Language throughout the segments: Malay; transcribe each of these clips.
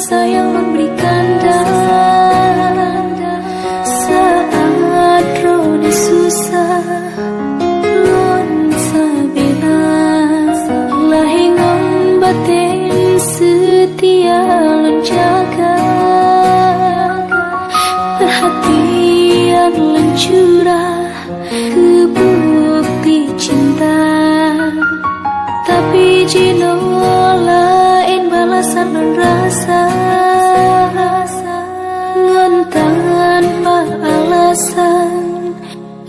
sayang memberikan saat rona susah lon sabila lahingon batin setia lon jaga perhatian lon curah ke bukti cinta tapi jino lain balasan dan rasa ngan tanpa alasan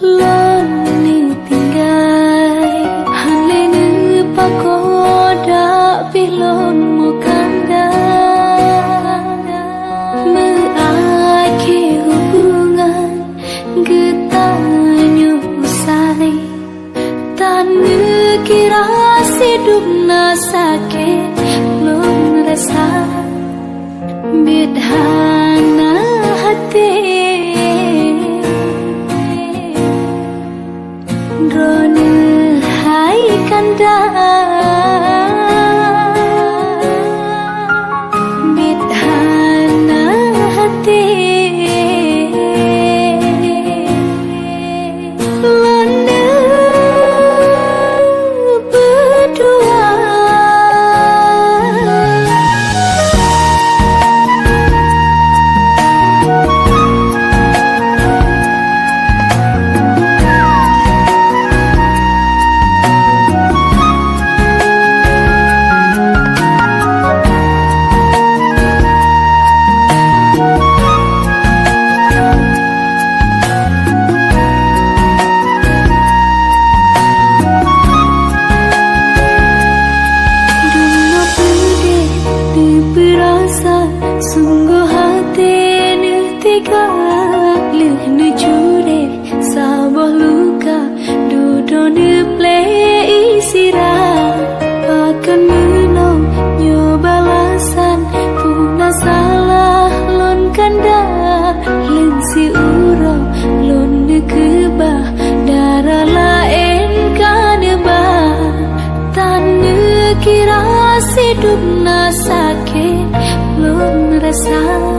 lon ni tinggai hale ne pakoda pilon mo kanda mengakhir hubungan getanyo usai tan kira hidup na sakit belum rasa bidhana hati drone hai kanda bidhana hati sungguh hati ni tiga leh ni cure sabah luka duduk ni play isira pakan minum nyoba balasan puna salah lon kanda len si uro lon ni kebah darah lain kaneba tan kira hidup na sakit belum rasa